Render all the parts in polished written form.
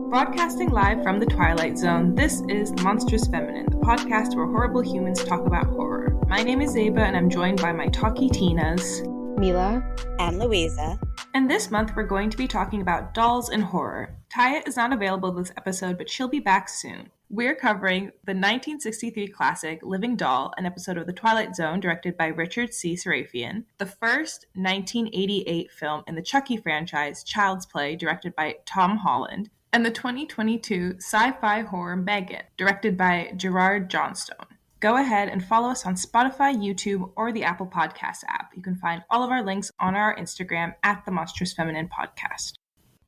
Broadcasting live from the Twilight Zone, this is Monstrous Feminine, the podcast where horrible humans talk about horror. My name is Zeba, and I'm joined by my Talky Tinas, Mila, and Louisa. And this month we're going to be talking about dolls and horror. Taya is not available this episode, but she'll be back soon. We're covering the 1963 classic Living Doll, an episode of The Twilight Zone directed by Richard C. Sarafian, the first 1988 film in the Chucky franchise, Child's Play, directed by Tom Holland, and the 2022 sci-fi horror Megan, directed by Gerard Johnstone. Go ahead and follow us on Spotify, YouTube, or the Apple Podcast app. You can find all of our links on our Instagram at the Monstrous Feminine Podcast.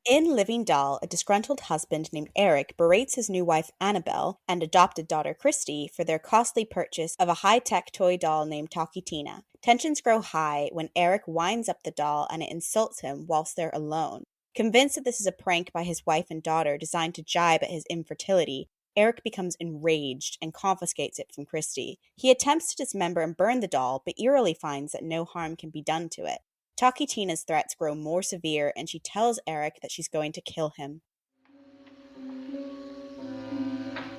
In Living Doll, a disgruntled husband named Eric berates his new wife Annabelle and adopted daughter Christy for their costly purchase of a high-tech toy doll named Talky Tina. Tensions grow high when Eric winds up the doll and it insults him whilst they're alone. Convinced that this is a prank by his wife and daughter designed to jibe at his infertility, Eric becomes enraged and confiscates it from Christy. He attempts to dismember and burn the doll, but eerily finds that no harm can be done to it. Talky Tina's threats grow more severe, and she tells Eric that she's going to kill him.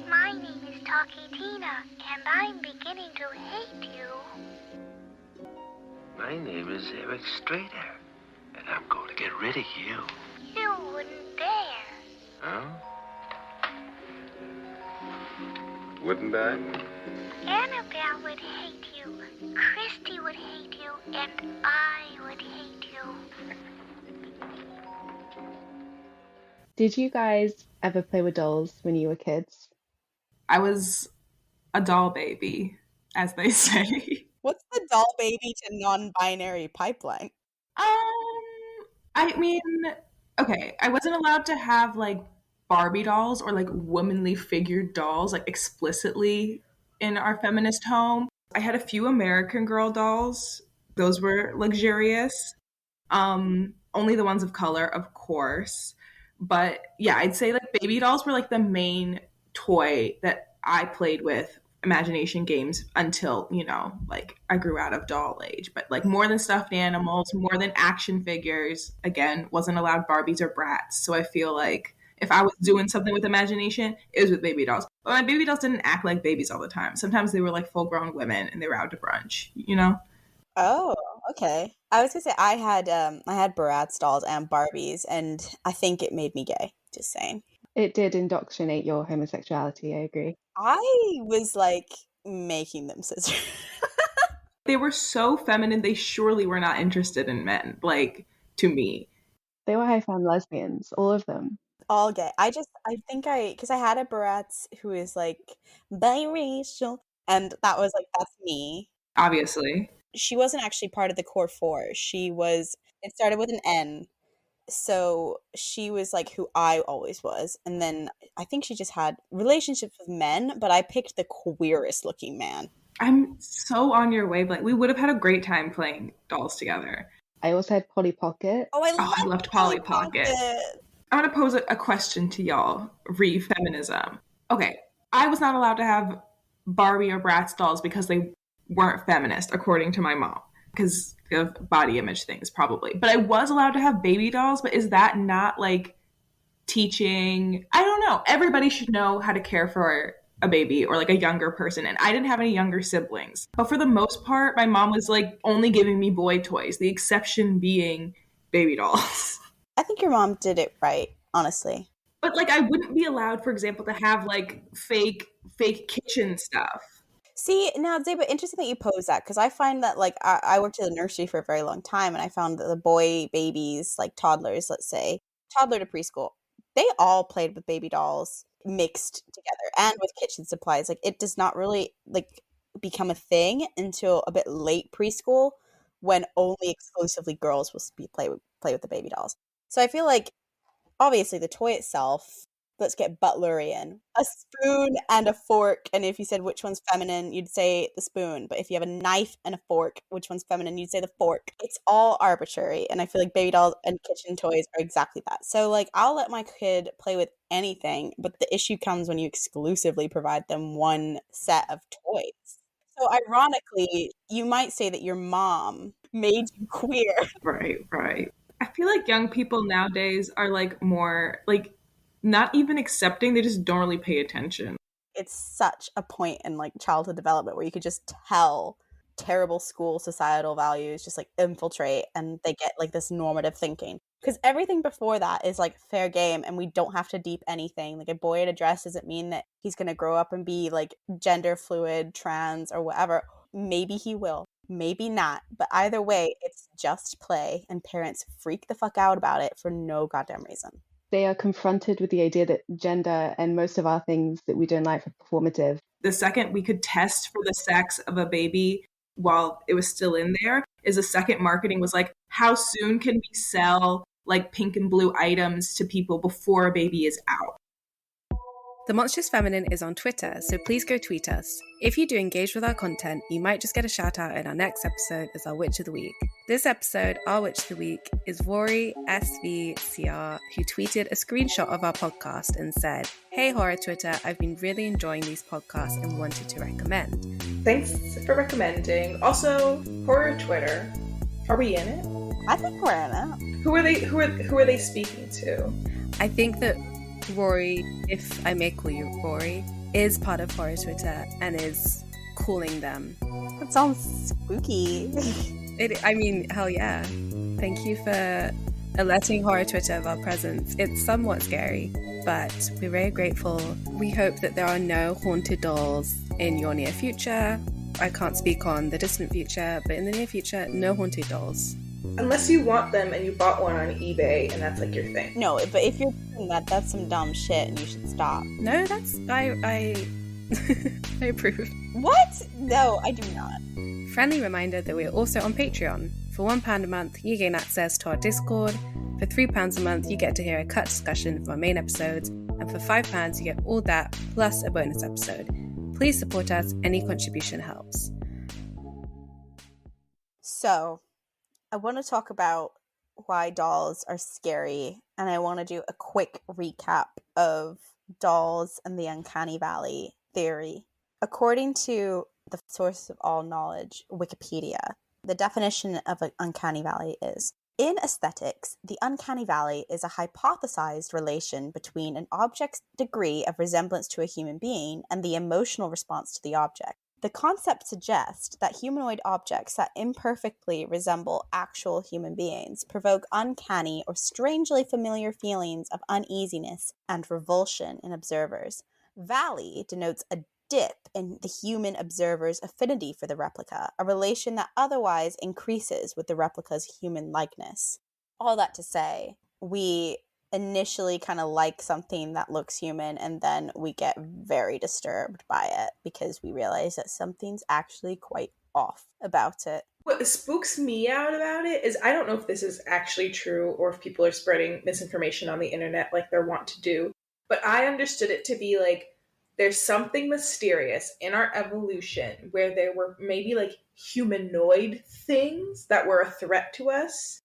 My name is Talky Tina, and I'm beginning to hate you. My name is Eric Strader, and I'm going to get rid of you. You wouldn't dare. Huh? Wouldn't I? Annabelle would hate you, Christy would hate you, and I would hate you. did you guys ever play with dolls when you were kids? I was a doll baby, as they say. What's the doll baby to non-binary pipeline? I mean, okay, I wasn't allowed to have, like, Barbie dolls or, like, womanly figured dolls, like, explicitly in our feminist home. I had a few American Girl dolls. Those were luxurious. Only the ones of color, of course. But, yeah, I'd say, like, baby dolls were, like, the main toy that I played with, imagination games, until, you know, like, I grew out of doll age. But, like, more than stuffed animals, more than action figures, again, wasn't allowed Barbies or Brats. So I feel like if I was doing something with imagination, it was with baby dolls. But my baby dolls didn't act like babies all the time. Sometimes they were like full-grown women and they were out to brunch, you know? Oh, okay. I was gonna say I had Bratz dolls and Barbies, and I think it made me gay. Just saying. It did indoctrinate your homosexuality, I agree. I was like making them scissor. They were so feminine, they surely were not interested in men, like, to me. They were high femme lesbians, all of them. All gay. Because I had a Bratz who is like biracial, and that was like, that's me. Obviously. She wasn't actually part of the core four. It started with an N. So she was like who I always was. And then I think she just had relationships with men, but I picked the queerest looking man. I'm so on your wavelength. We would have had a great time playing dolls together. I also had Polly Pocket. Oh, I loved Polly Pocket. I want to pose a question to y'all, re-feminism. Okay, I was not allowed to have Barbie or Bratz dolls because they weren't feminist, according to my mom, because of body image things, probably. But I was allowed to have baby dolls, but is that not, like, teaching? I don't know. Everybody should know how to care for a baby or, like, a younger person, and I didn't have any younger siblings. But for the most part, my mom was, like, only giving me boy toys, the exception being baby dolls. I think your mom did it right, honestly. But, like, I wouldn't be allowed, for example, to have, like, fake kitchen stuff. See, now, Zeba, interesting that you pose that, because I find that, like, I worked in the nursery for a very long time, and I found that the boy babies, like toddlers, let's say, toddler to preschool, they all played with baby dolls mixed together and with kitchen supplies. Like, it does not really, like, become a thing until a bit late preschool, when only exclusively girls will play with the baby dolls. So I feel like, obviously, the toy itself, let's get Butlerian. A spoon and a fork, and if you said which one's feminine, you'd say the spoon. But if you have a knife and a fork, which one's feminine, you'd say the fork. It's all arbitrary, and I feel like baby dolls and kitchen toys are exactly that. So, like, I'll let my kid play with anything, but the issue comes when you exclusively provide them one set of toys. So ironically, you might say that your mom made you queer. Right. I feel like young people nowadays are like more like not even accepting, they just don't really pay attention. It's such a point in like childhood development where you could just tell terrible school societal values just like infiltrate and they get like this normative thinking. Because everything before that is like fair game and we don't have to deep anything. Like a boy in a dress doesn't mean that he's going to grow up and be like gender fluid, trans, or whatever. Maybe he will, maybe not. But either way, it's just play and parents freak the fuck out about it for no goddamn reason. They are confronted with the idea that gender and most of our things that we don't like are performative. The second we could test for the sex of a baby while it was still in there is the second marketing was like, how soon can we sell like pink and blue items to people before a baby is out? The Monstrous Feminine is on Twitter, so please go tweet us. If you do engage with our content, you might just get a shout out in our next episode as our Witch of the Week. This episode, our Witch of the Week, is Rory SVCR, who tweeted a screenshot of our podcast and said, "Hey Horror Twitter, I've been really enjoying these podcasts and wanted to recommend." Thanks for recommending. Also, Horror Twitter. Are we in it? I think we're in it. Who are they speaking to? I think that Rory, if I may call you Rory, is part of Horror Twitter and is calling them. That sounds spooky. Hell yeah. Thank you for alerting Horror Twitter of our presence. It's somewhat scary, but we're very grateful. We hope that there are no haunted dolls in your near future. I can't speak on the distant future, but in the near future, no haunted dolls. Unless you want them and you bought one on eBay and that's like your thing. No, but if you're doing that, that's some dumb shit and you should stop. No, I I approve. What? No, I do not. Friendly reminder that we're also on Patreon. For £1 a month, you gain access to our Discord. For £3 a month, you get to hear a cut discussion of our main episodes. And for £5, you get all that plus a bonus episode. Please support us. Any contribution helps. So, I want to talk about why dolls are scary, and I want to do a quick recap of dolls and the uncanny valley theory. According to the source of all knowledge, Wikipedia, the definition of an uncanny valley is, in aesthetics, the uncanny valley is a hypothesized relation between an object's degree of resemblance to a human being and the emotional response to the object. The concept suggests that humanoid objects that imperfectly resemble actual human beings provoke uncanny or strangely familiar feelings of uneasiness and revulsion in observers. Valley denotes a dip in the human observer's affinity for the replica, a relation that otherwise increases with the replica's human likeness. All that to say, we initially kind of like something that looks human and then we get very disturbed by it because we realize that something's actually quite off about it. What spooks me out about it is I don't know if this is actually true or if people are spreading misinformation on the internet like they're wont to do, but I understood it to be like there's something mysterious in our evolution where there were maybe like humanoid things that were a threat to us,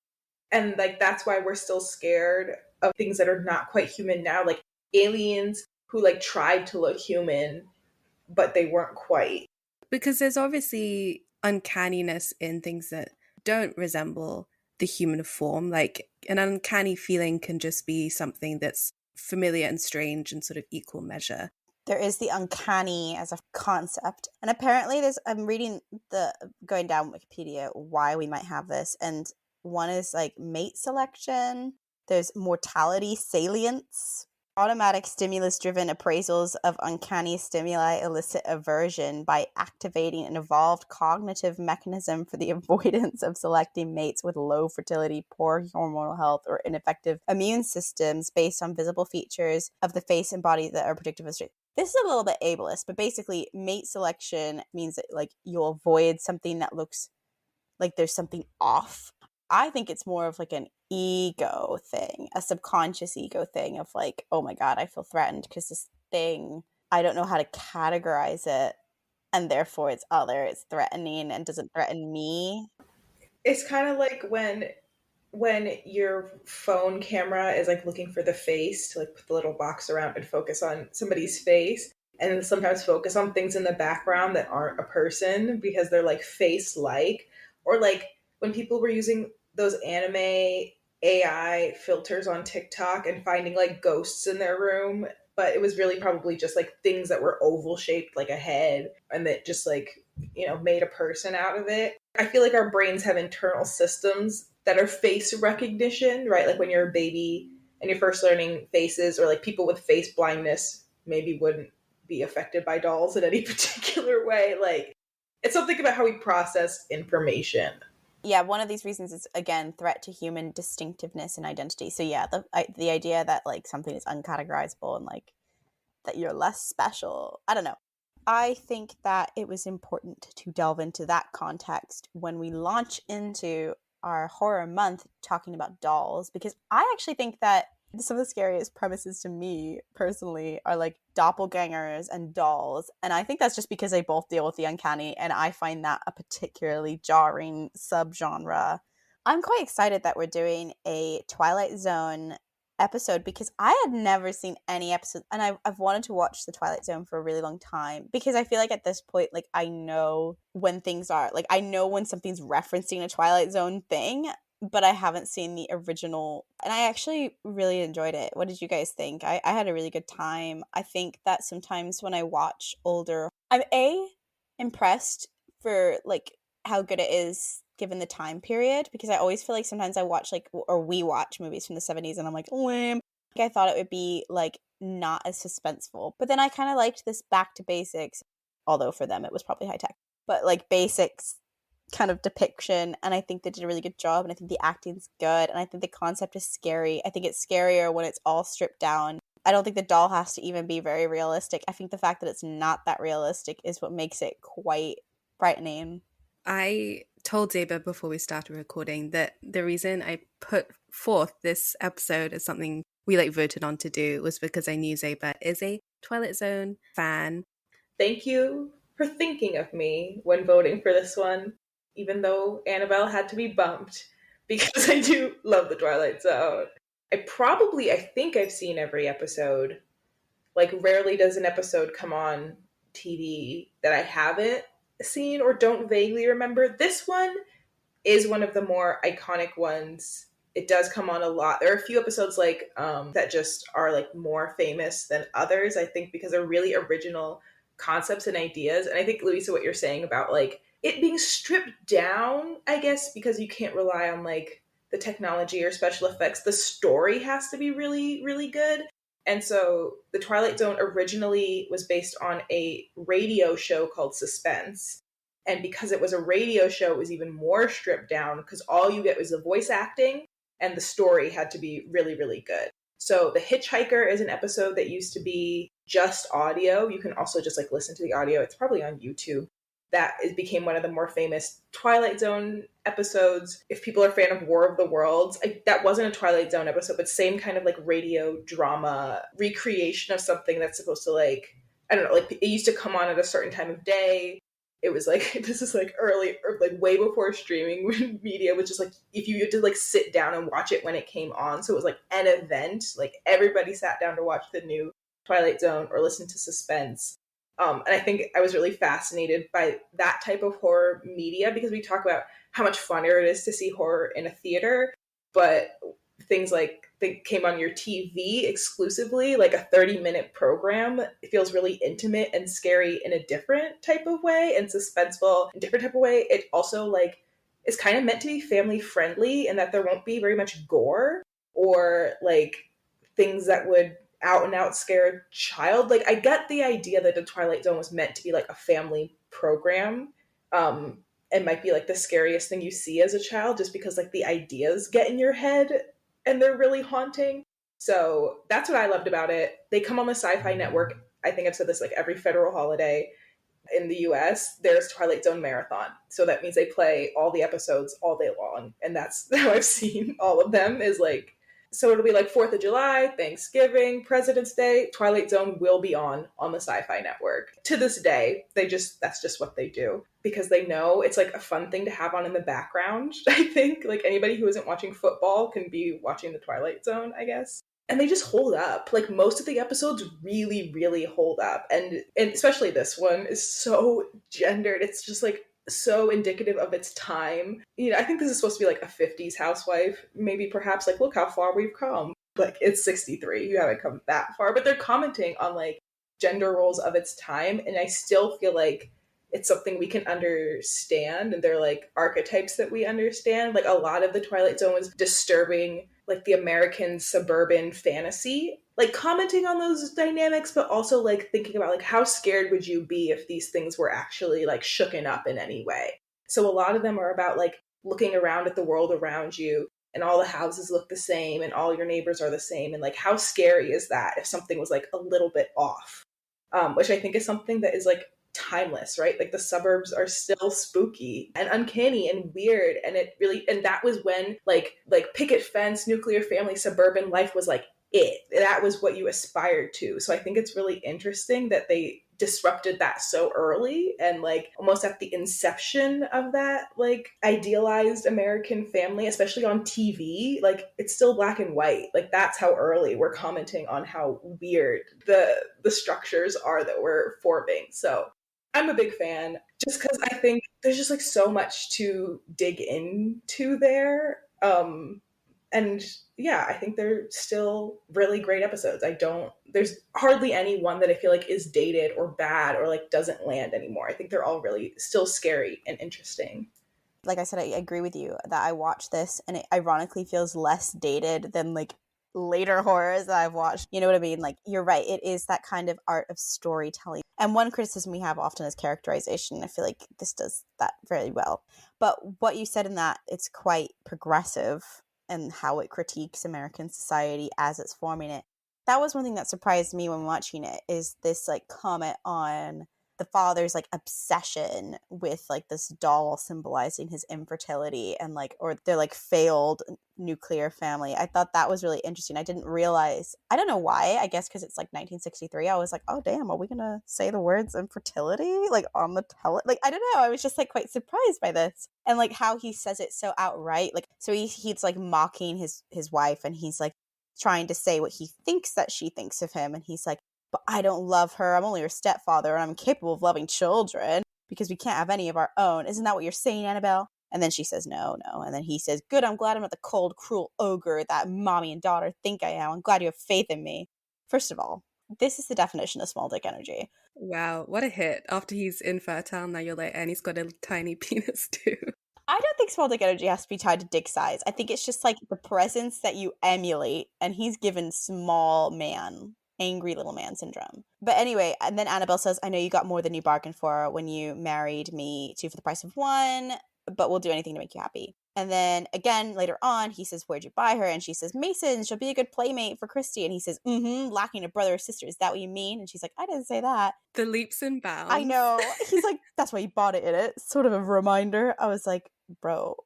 and like that's why we're still scared of things that are not quite human now, like aliens who like tried to look human but they weren't quite. Because there's obviously uncanniness in things that don't resemble the human form. Like an uncanny feeling can just be something that's familiar and strange in sort of equal measure. There is the uncanny as a concept, and apparently I'm reading going down Wikipedia why we might have this, and one is like mate selection. There's mortality salience. Automatic stimulus-driven appraisals of uncanny stimuli elicit aversion by activating an evolved cognitive mechanism for the avoidance of selecting mates with low fertility, poor hormonal health, or ineffective immune systems based on visible features of the face and body that are predictive of strength. This is a little bit ableist, but basically mate selection means that like you'll avoid something that looks like there's something off. I think it's more of like an ego thing, a subconscious ego thing of like, oh my God, I feel threatened because this thing, I don't know how to categorize it, and therefore it's threatening and doesn't threaten me. It's kind of like when your phone camera is like looking for the face to like put the little box around and focus on somebody's face. and sometimes focus on things in the background that aren't a person because they're like face like, or like when people were using those anime AI filters on TikTok and finding like ghosts in their room, but it was really probably just like things that were oval shaped like a head and that just like, made a person out of it. I feel like our brains have internal systems that are face recognition, right? Like when you're a baby and you're first learning faces, or like people with face blindness maybe wouldn't be affected by dolls in any particular way. Like, it's something about how we process information. Yeah, one of these reasons is, again, threat to human distinctiveness and identity. So yeah, the idea that like something is uncategorizable and like that you're less special. I don't know. I think that it was important to delve into that context when we launch into our horror month talking about dolls, because I actually think that some of the scariest premises to me personally are like doppelgangers and dolls, and I think that's just because they both deal with the uncanny, and I find that a particularly jarring subgenre. I'm quite excited that we're doing a Twilight Zone episode because I had never seen any episode, and I've wanted to watch the Twilight Zone for a really long time because I feel like at this point, like, I know when things are, like, I know when something's referencing a Twilight Zone thing, but I haven't seen the original, and I actually really enjoyed it. What did you guys think? I had a really good time. I think that sometimes when I watch older, I'm impressed for like how good it is given the time period, because I always feel like sometimes I watch like, or we watch movies from the 70s and I'm like, lame. Like, I thought it would be like not as suspenseful, but then I kind of liked this back to basics, although for them it was probably high tech, but like basics kind of depiction, and I think they did a really good job, and I think the acting's good, and I think the concept is scary. I think it's scarier when it's all stripped down. I don't think the doll has to even be very realistic. I think the fact that it's not that realistic is what makes it quite frightening. I told Zeba before we started recording that the reason I put forth this episode as something we like voted on to do was because I knew Zeba is a Twilight Zone fan. Thank you for thinking of me when voting for this one, even though Annabelle had to be bumped, because I do love the Twilight Zone. I think I've seen every episode. Like, rarely does an episode come on TV that I haven't seen or don't vaguely remember. This one is one of the more iconic ones. It does come on a lot. There are a few episodes like that just are like more famous than others, I think, because they're really original concepts and ideas. And I think, Louisa, what you're saying about like it being stripped down, I guess, because you can't rely on like the technology or special effects. The story has to be really, really good. And so the Twilight Zone originally was based on a radio show called Suspense. And because it was a radio show, it was even more stripped down because all you get was the voice acting, and the story had to be really, really good. So The Hitchhiker is an episode that used to be just audio. You can also just like listen to the audio. It's probably on YouTube. Became one of the more famous Twilight Zone episodes. If people are a fan of War of the Worlds, that wasn't a Twilight Zone episode, but same kind of like radio drama recreation of something that's supposed to like, I don't know, like it used to come on at a certain time of day. It was like, this is like early, or like way before streaming media, which is like, if you had to like sit down and watch it when it came on. So it was like an event, like everybody sat down to watch the new Twilight Zone or listen to Suspense. And I think I was really fascinated by that type of horror media because we talk about how much funnier it is to see horror in a theater, but things like they came on your TV exclusively, like a 30-minute program, it feels really intimate and scary in a different type of way and suspenseful in a different type of way. It also like is kind of meant to be family friendly in that there won't be very much gore or like things that would out and out scare a child. Like, I get the idea that the Twilight Zone was meant to be like a family program, and might be like the scariest thing you see as a child just because like the ideas get in your head and they're really haunting. So that's what I loved about it. They come on the Sci-Fi Network. I think I've said this like every federal holiday in the US, there's Twilight Zone Marathon. So that means they play all the episodes all day long. And that's how I've seen all of them is like, so it'll be like 4th of July, Thanksgiving, President's Day. Twilight Zone will be on the Sci-Fi Network. To this day, that's just what they do because they know it's like a fun thing to have on in the background. I think like anybody who isn't watching football can be watching the Twilight Zone, I guess. and they just hold up. Like, most of the episodes really, really hold up. And especially this one is so gendered. It's just like so indicative of its time. You know, I think this is supposed to be like a 50s housewife, maybe perhaps like, look how far we've come. Like, it's 63. You haven't come that far. But they're commenting on like gender roles of its time. And I still feel like it's something we can understand, and they're like archetypes that we understand. Like, a lot of the Twilight Zone was disturbing, like the American suburban fantasy, like commenting on those dynamics, but also like thinking about like how scared would you be if these things were actually like shooken up in any way. So a lot of them are about like looking around at the world around you, and all the houses look the same and all your neighbors are the same, and like how scary is that if something was like a little bit off. Which I think is something that is like timeless, right? Like, the suburbs are still spooky and uncanny and weird, and it really, and that was when like picket fence, nuclear family, suburban life was like that was what you aspired to. So I think it's really interesting that they disrupted that so early, and like almost at the inception of that like idealized American family, especially on TV. Like, it's still black and white. Like, that's how early we're commenting on how weird the structures are that we're forming. So I'm a big fan, just because I think there's just like so much to dig into there. And yeah, I think they're still really great episodes. There's hardly any one that I feel like is dated or bad or like doesn't land anymore. I think they're all really still scary and interesting. Like I said, I agree with you that I watched this and it ironically feels less dated than like later horrors that I've watched. You know what I mean? Like, you're right. It is that kind of art of storytelling. And one criticism we have often is characterization. I feel like this does that very well. But what you said in that, it's quite progressive and how it critiques American society as it's forming it. That was one thing that surprised me when watching it, is this like comment on the father's like obsession with like this doll symbolizing his infertility and like, or their like failed nuclear family. I thought that was really interesting. I didn't realize, I don't know why, I guess because it's like 1963. I was like, oh damn, are we gonna say the words infertility like on the like, I don't know, I was just like quite surprised by this, and like how he says it so outright. Like, so he's like mocking his wife, and he's like trying to say what he thinks that she thinks of him, and he's like, but I don't love her. I'm only her stepfather, and I'm incapable of loving children because we can't have any of our own. Isn't that what you're saying, Annabelle? And then she says, no. And then he says, good, I'm glad I'm not the cold, cruel ogre that mommy and daughter think I am. I'm glad you have faith in me. First of all, this is the definition of small dick energy. Wow, what a hit. After he's infertile, now you're like, and he's got a tiny penis too. I don't think small dick energy has to be tied to dick size. I think it's just like the presence that you emulate, and he's given small man, angry little man syndrome. But anyway, and then Annabelle says, I know you got more than you bargained for when you married me, 2 for the price of 1, but we'll do anything to make you happy. And then again, later on, he says, where'd you buy her? And she says, Mason, she'll be a good playmate for Christy. And he says, lacking a brother or sister. Is that what you mean? And she's like, I didn't say that. The leaps and bounds. I know. He's like, that's why you bought it in it. Sort of a reminder. I was like, bro,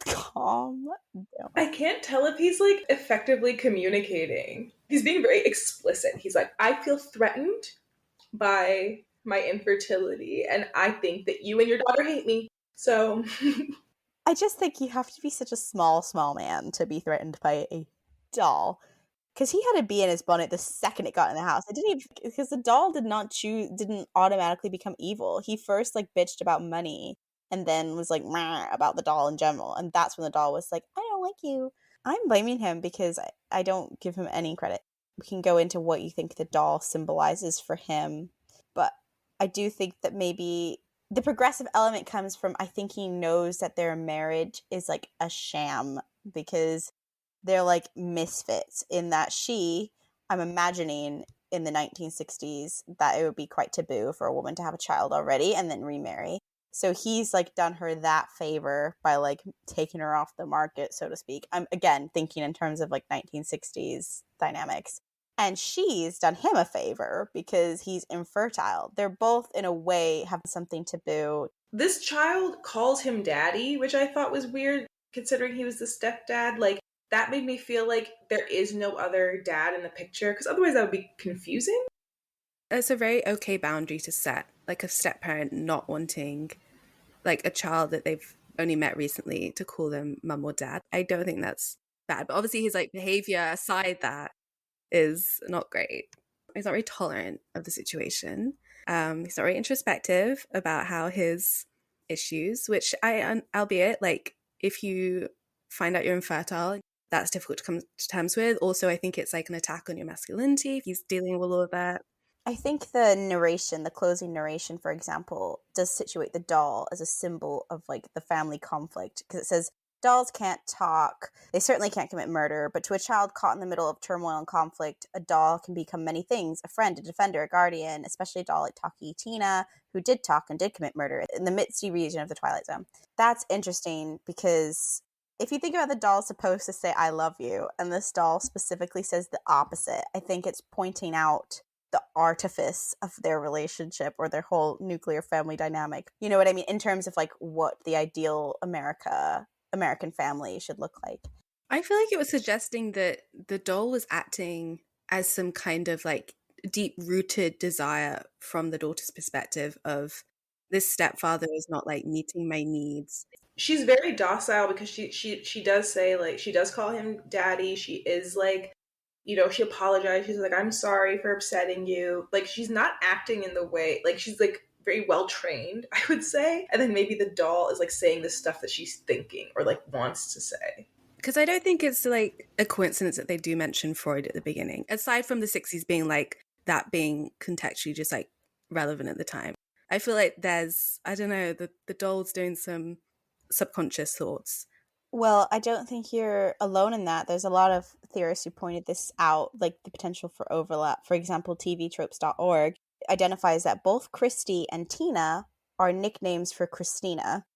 calm down. I can't tell if he's like effectively communicating. He's being very explicit. He's like, I feel threatened by my infertility, and I think that you and your daughter hate me. So I just think you have to be such a small man to be threatened by a doll. Because he had a bee in his bonnet the second it got in the house. It didn't even, because the doll didn't automatically become evil. He first like bitched about money and then was like about the doll in general. And that's when the doll was like, I don't like you. I'm blaming him because I don't give him any credit. We can go into what you think the doll symbolizes for him. But I do think that maybe the progressive element comes from, I think he knows that their marriage is like a sham, because they're like misfits in that I'm imagining in the 1960s that it would be quite taboo for a woman to have a child already and then remarry. So he's like done her that favor by like taking her off the market, so to speak. I'm again thinking in terms of like 1960s dynamics. And she's done him a favor because he's infertile. They're both in a way have something taboo. This child calls him daddy, which I thought was weird considering he was the stepdad. Like, that made me feel like there is no other dad in the picture, because otherwise that would be confusing. It's a very okay boundary to set, like a step-parent not wanting like a child that they've only met recently to call them mum or dad. I don't think that's bad. But obviously his like behavior aside that, is not great. He's not very tolerant of the situation. He's not very introspective about how his issues, which albeit, like, if you find out you're infertile, that's difficult to come to terms with. Also, I think it's like an attack on your masculinity if he's dealing with all of that. I think the narration, the closing narration, for example, does situate the doll as a symbol of like the family conflict, because it says dolls can't talk, they certainly can't commit murder, but to a child caught in the middle of turmoil and conflict, a doll can become many things: a friend, a defender, a guardian, especially a doll like Talky Tina, who did talk and did commit murder in the Mitzi region of the Twilight Zone. That's interesting because if you think about the doll supposed to say "I love you," and this doll specifically says the opposite, I think it's pointing out the artifice of their relationship or their whole nuclear family dynamic. You know what I mean? In terms of like what the ideal American family should look like. I feel like it was suggesting that the doll was acting as some kind of like deep-rooted desire from the daughter's perspective of this stepfather is not like meeting my needs. She's very docile because she does say, like, she does call him daddy. She is like, you know, she apologized. She's like, I'm sorry for upsetting you. Like, she's not acting in the way, like, she's like very well trained, I would say. And then maybe the doll is like saying the stuff that she's thinking or like wants to say. Because I don't think it's like a coincidence that they do mention Freud at the beginning, aside from the 60s being like that being contextually just like relevant at the time. I feel like there's, I don't know, the doll's doing some subconscious thoughts. Well, I don't think you're alone in that. There's a lot of theorists who pointed this out, like the potential for overlap. For example, tvtropes.org identifies that both Christy and Tina are nicknames for Christina.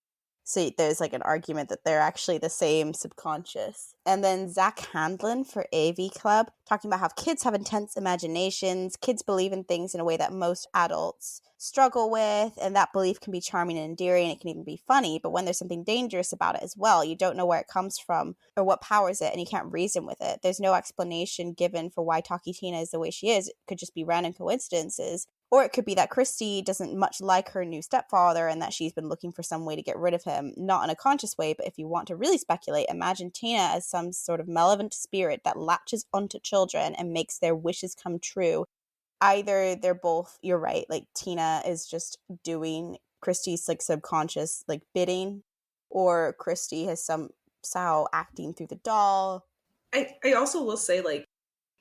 So there's like an argument that they're actually the same subconscious. And then Zach Handlin for AV Club, talking about how kids have intense imaginations, kids believe in things in a way that most adults struggle with, and that belief can be charming and endearing, it can even be funny, but when there's something dangerous about it as well, you don't know where it comes from or what powers it, and you can't reason with it. There's no explanation given for why Talky Tina is the way she is. It could just be random coincidences. Or it could be that Christy doesn't much like her new stepfather and that she's been looking for some way to get rid of him. Not in a conscious way, but if you want to really speculate, imagine Tina as some sort of malevolent spirit that latches onto children and makes their wishes come true. Either they're both, you're right, like Tina is just doing Christy's like subconscious like bidding, or Christy has somehow acting through the doll. I also will say, like,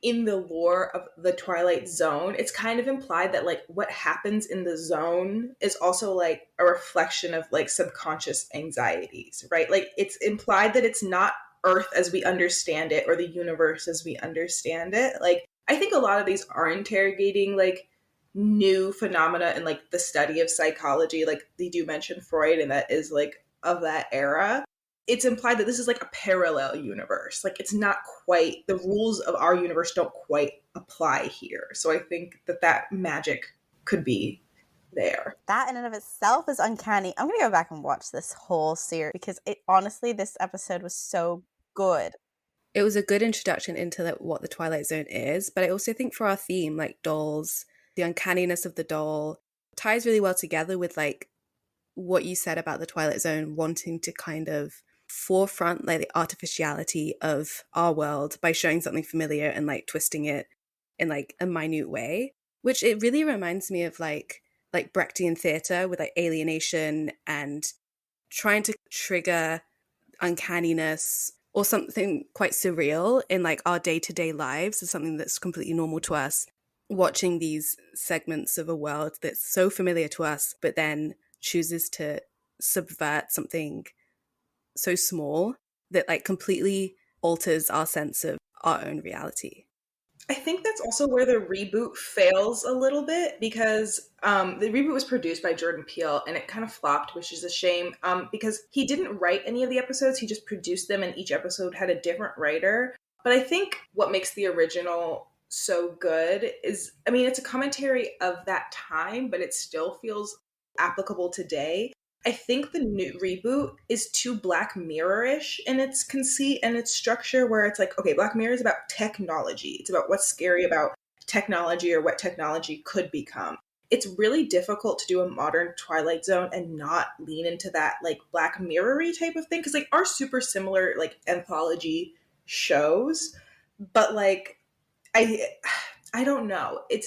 in the lore of the Twilight Zone, it's kind of implied that like what happens in the zone is also like a reflection of like subconscious anxieties, right? Like it's implied that it's not Earth as we understand it or the universe as we understand it. Like I think a lot of these are interrogating like new phenomena in like the study of psychology. Like they do mention Freud, and that is like of that era. It's implied that this is like a parallel universe. Like it's not quite, the rules of our universe don't quite apply here. So I think that magic could be there. That in and of itself is uncanny. I'm going to go back and watch this whole series because honestly, this episode was so good. It was a good introduction into what the Twilight Zone is, but I also think for our theme, like dolls, the uncanniness of the doll ties really well together with like what you said about the Twilight Zone wanting to kind of forefront like the artificiality of our world by showing something familiar and like twisting it in like a minute way, which it really reminds me of like Brechtian theatre with like alienation and trying to trigger uncanniness or something quite surreal in like our day-to-day lives, is something that's completely normal to us, watching these segments of a world that's so familiar to us but then chooses to subvert something so small that like completely alters our sense of our own reality. I think that's also where the reboot fails a little bit because the reboot was produced by Jordan Peele and it kind of flopped, which is a shame because he didn't write any of the episodes. He just produced them and each episode had a different writer. But I think what makes the original so good is, I mean, it's a commentary of that time, but it still feels applicable today. I think the new reboot is too Black Mirror-ish in its conceit and its structure, where it's like, okay, Black Mirror is about technology. It's about what's scary about technology or what technology could become. It's really difficult to do a modern Twilight Zone and not lean into that like Black Mirror-y type of thing, because like are super similar like anthology shows, but like I I don't know. It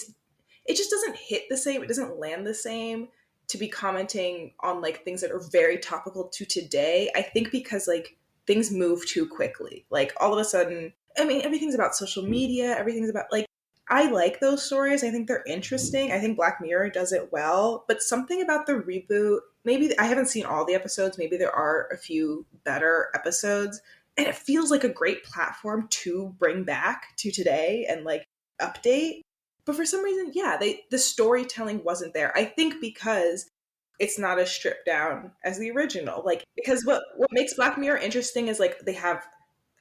just doesn't hit the same. It doesn't land the same to be commenting on like things that are very topical to today. I think because like things move too quickly. Like all of a sudden, I mean, everything's about social media. Everything's about like I like those stories. I think they're interesting. I think Black Mirror does it well, but something about the reboot, maybe I haven't seen all the episodes, maybe there are a few better episodes, and it feels like a great platform to bring back to today and like update. But for some reason, yeah, the storytelling wasn't there. I think because it's not as stripped down as the original. Like because what makes Black Mirror interesting is like they have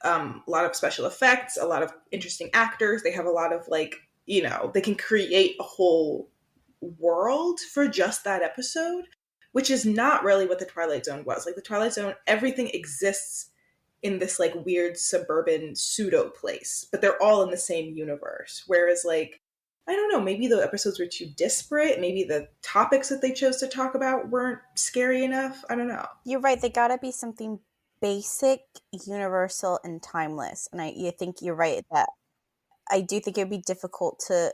a lot of special effects, a lot of interesting actors. They have a lot of like, they can create a whole world for just that episode, which is not really what the Twilight Zone was. Like the Twilight Zone, everything exists in this like weird suburban pseudo place, but they're all in the same universe. Whereas like, I don't know, maybe the episodes were too disparate. Maybe the topics that they chose to talk about weren't scary enough. I don't know. You're right. They gotta be something basic, universal, and timeless. And I think you're right that I do think it would be difficult to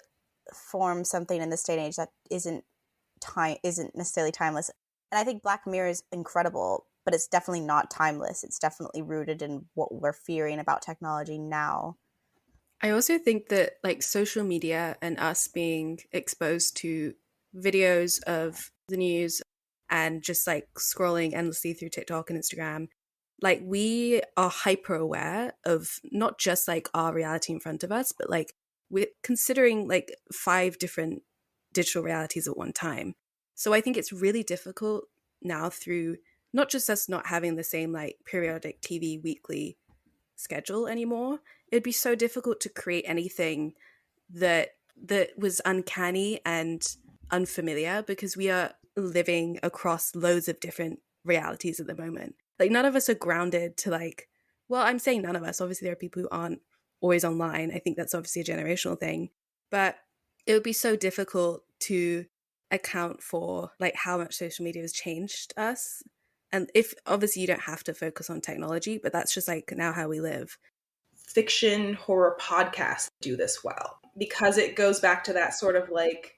form something in this day and age that isn't necessarily timeless. And I think Black Mirror is incredible, but it's definitely not timeless. It's definitely rooted in what we're fearing about technology now. I also think that like social media and us being exposed to videos of the news and just like scrolling endlessly through TikTok and Instagram, like we are hyper aware of not just like our reality in front of us, but like we're considering like 5 different digital realities at one time. So I think it's really difficult now through not just us not having the same like periodic TV weekly schedule anymore. It'd be so difficult to create anything that was uncanny and unfamiliar because we are living across loads of different realities at the moment. Like none of us are grounded to like, well, I'm saying none of us. Obviously there are people who aren't always online. I think that's obviously a generational thing, but it would be so difficult to account for like how much social media has changed us. And if obviously you don't have to focus on technology, but that's just like now how we live. Fiction horror podcasts do this well because it goes back to that sort of like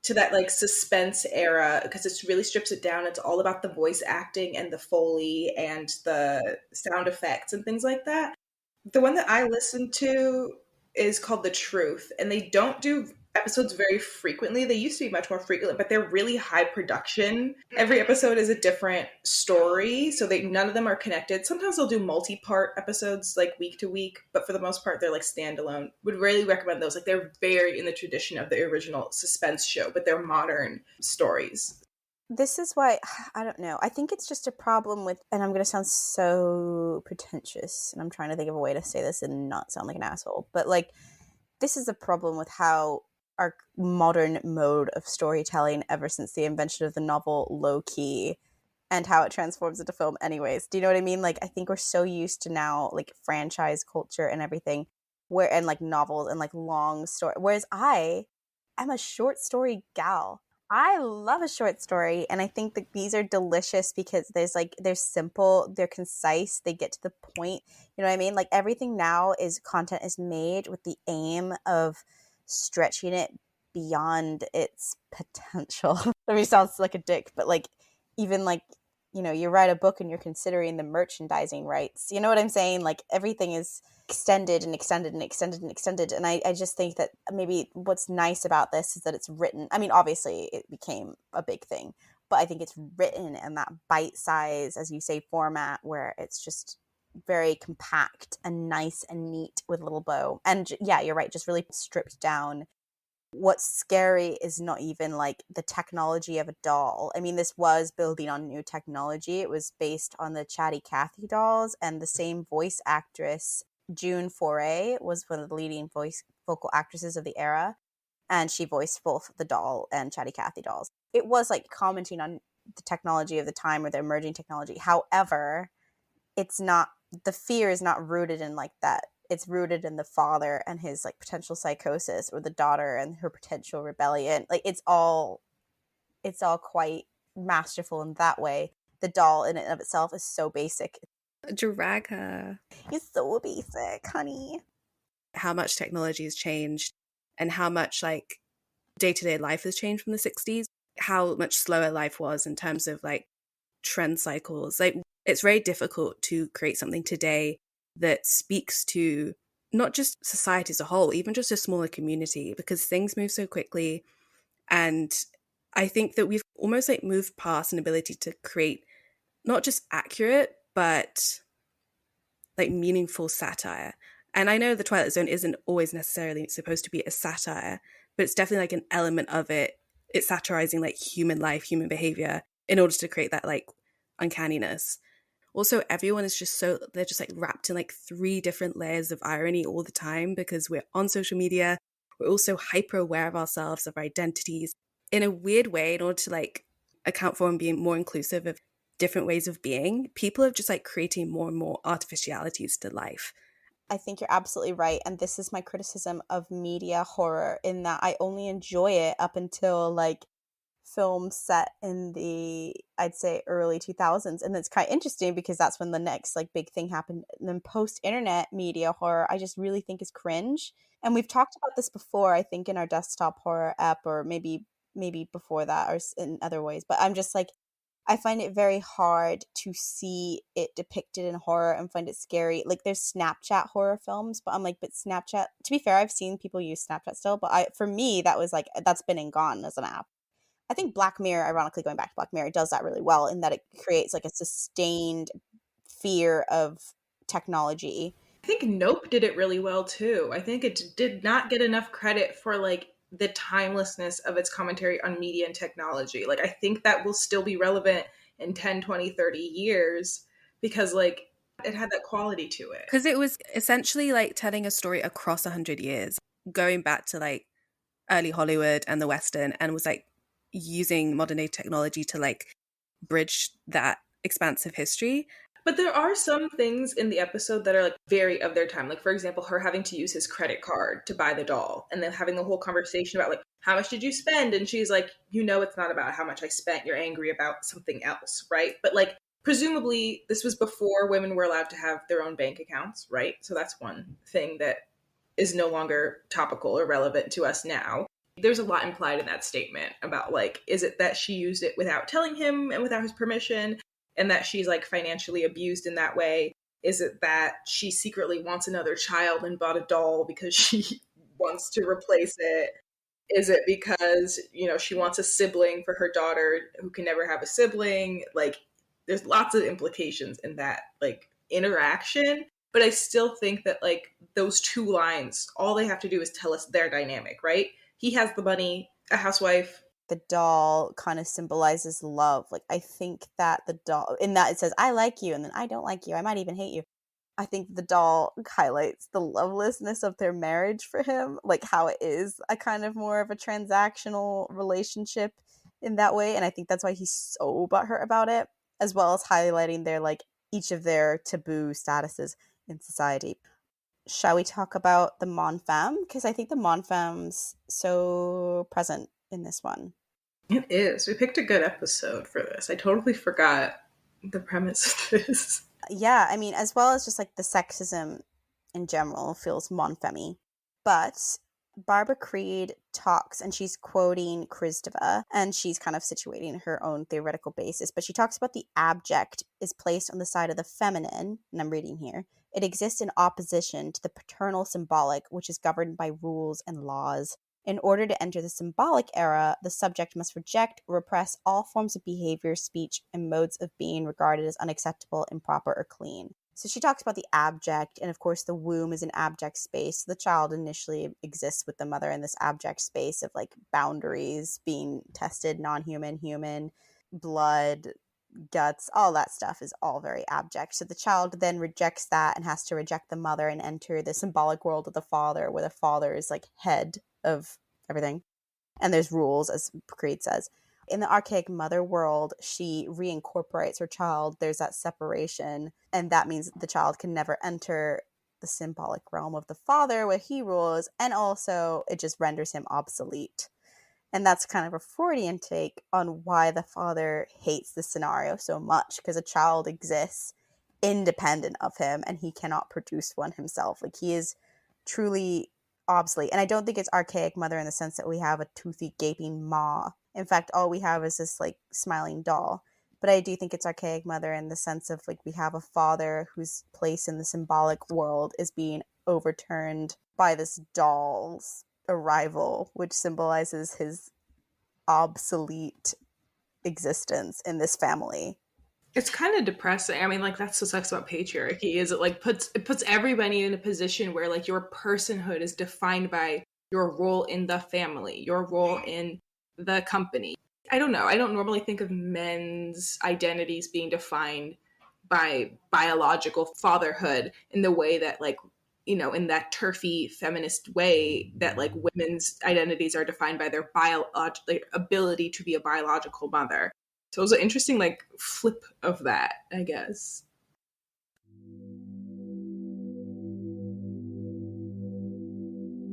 to that like suspense era because it really strips it down. It's all about the voice acting and the Foley and the sound effects and things like that. The one that I listen to is called The Truth, and they don't do episodes very frequently. They used to be much more frequent, but they're really high production. Every episode is a different story, so none of them are connected. Sometimes they'll do multi-part episodes like week to week, but for the most part they're like standalone. Would really recommend those. Like they're very in the tradition of the original suspense show, but they're modern stories. This is why, I don't know. I think it's just a problem with, and I'm going to sound so pretentious, and I'm trying to think of a way to say this and not sound like an asshole, but like, this is a problem with how our modern mode of storytelling ever since the invention of the novel low-key and how it transforms into film anyways. Do you know what I mean? Like, I think we're so used to now, like, franchise culture and everything, and like novels and like long story, whereas I am a short story gal. I love a short story, and I think that these are delicious because they're simple, they're concise, they get to the point. You know what I mean? Like everything now is content is made with the aim of stretching it beyond its potential. I mean, it sounds like a dick, but like even like, you write a book and you're considering the merchandising rights. You know what I'm saying? Like everything is extended and extended and extended and extended. And I just think that maybe what's nice about this is that it's written. I mean, obviously it became a big thing, but I think it's written in that bite size, as you say, format where it's just very compact and nice and neat with a little bow. And yeah, you're right. Just really stripped down. What's scary is not even like the technology of a doll. I mean, this was building on new technology. It was based on the Chatty Cathy dolls, and the same voice actress, June Foray, was one of the leading vocal actresses of the era, and she voiced both the doll and Chatty Cathy dolls. It was like commenting on the technology of the time or the emerging technology. However, it's not, the fear is not rooted in like that. It's rooted in the father and his like potential psychosis, or the daughter and her potential rebellion. Like it's all quite masterful in that way. The doll in and of itself is so basic. Drag her. He's so basic, honey. how much technology has changed and how much like day-to-day life has changed from the 60s, how much slower life was in terms of like trend cycles. Like it's very difficult to create something today that speaks to not just society as a whole, even just a smaller community, because things move so quickly. And I think that we've almost like moved past an ability to create not just accurate, but like meaningful satire. And I know the Twilight Zone isn't always necessarily supposed to be a satire, but it's definitely like an element of it. It's satirizing like human life, human behavior in order to create that like uncanniness. Also, everyone is just so, they're just like wrapped in like 3 different layers of irony all the time because we're on social media. We're also hyper aware of ourselves, of our identities in a weird way in order to like account for and be more inclusive of different ways of being. People are just like creating more and more artificialities to life. I think you're absolutely right. And this is my criticism of media horror, in that I only enjoy it up until like film set in the, I'd say, early 2000s. And it's kind of interesting because that's when the next like big thing happened. And then post-internet media horror, I just really think is cringe. And we've talked about this before, I think, in our desktop horror app, or maybe before that, or in other ways. But I'm just like, I find it very hard to see it depicted in horror and find it scary. Like there's Snapchat horror films, but I'm like, but Snapchat, to be fair, I've seen people use Snapchat still, but for me, that was like, that's been and gone as an app. I think Black Mirror, ironically going back to Black Mirror, does that really well in that it creates like a sustained fear of technology. I think Nope did it really well too. I think it did not get enough credit for like the timelessness of its commentary on media and technology. Like I think that will still be relevant in 10, 20, 30 years because like it had that quality to it. Because it was essentially like telling a story across 100 years, going back to like early Hollywood and the Western, and was like using modern day technology to like bridge that expansive history. But there are some things in the episode that are like very of their time. Like, for example, her having to use his credit card to buy the doll and then having a whole conversation about like, how much did you spend? And she's like, you know, it's not about how much I spent. You're angry about something else, right? But like, presumably this was before women were allowed to have their own bank accounts, right? So that's one thing that is no longer topical or relevant to us now. There's a lot implied in that statement about like, is it that she used it without telling him and without his permission, and that she's like financially abused in that way? Is it that she secretly wants another child and bought a doll because she wants to replace it? Is it because, you know, she wants a sibling for her daughter who can never have a sibling? Like, there's lots of implications in that like interaction. But I still think that like those 2 lines, all they have to do is tell us their dynamic, right? He has the money, a housewife. The doll kind of symbolizes love. Like I think that the doll, in that it says, I like you, and then I don't like you, I might even hate you. I think the doll highlights the lovelessness of their marriage for him, like how it is a kind of more of a transactional relationship in that way. And I think that's why he's so butthurt about it, as well as highlighting their like each of their taboo statuses in society. Shall we talk about the Mon Femme? Because I think the Mon Femme's so present in this one. It is. We picked a good episode for this. I totally forgot the premise of this. Yeah, I mean, as well as just like the sexism in general feels Mon Femme. But Barbara Creed talks, and she's quoting Kristeva, and she's kind of situating her own theoretical basis, but she talks about the abject is placed on the side of the feminine, and I'm reading here. It exists in opposition to the paternal symbolic, which is governed by rules and laws. In order to enter the symbolic era, the subject must reject or repress all forms of behavior, speech, and modes of being regarded as unacceptable, improper, or clean. So she talks about the abject, and of course the womb is an abject space. The child initially exists with the mother in this abject space of like boundaries being tested, non-human, human, blood, guts, all that stuff is all very abject. So the child then rejects that and has to reject the mother and enter the symbolic world of the father, where the father is like head of everything. And there's rules, as Creed says. In the archaic mother world, she reincorporates her child. There's that separation, and that means the child can never enter the symbolic realm of the father where he rules, and also it just renders him obsolete. And that's kind of a Freudian take on why the father hates this scenario so much, because a child exists independent of him and he cannot produce one himself. Like he is truly obsolete. And I don't think it's archaic mother in the sense that we have a toothy, gaping maw. In fact, all we have is this like smiling doll. But I do think it's archaic mother in the sense of like we have a father whose place in the symbolic world is being overturned by this doll's arrival, which symbolizes his obsolete existence in this family. It's kind of depressing. I mean, like, that's what sucks about patriarchy, is it like puts everybody in a position where like your personhood is defined by your role in the family, your role in the company. I don't know. I don't normally think of men's identities being defined by biological fatherhood in the way that, like, you know, in that turfy feminist way that like women's identities are defined by their ability to be a biological mother. So it was an interesting like flip of that, I guess.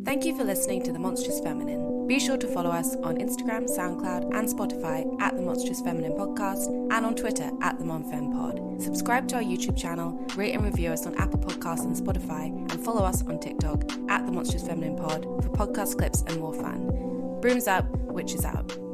Thank you for listening to The Monstrous Feminine. Be sure to follow us on Instagram, SoundCloud, and Spotify at The Monstrous Feminine Podcast, and on Twitter at The MonFemPod. Subscribe to our YouTube channel, rate and review us on Apple Podcasts and Spotify, and follow us on TikTok at The Monstrous Feminine Pod for podcast clips and more fun. Brooms up, witches out.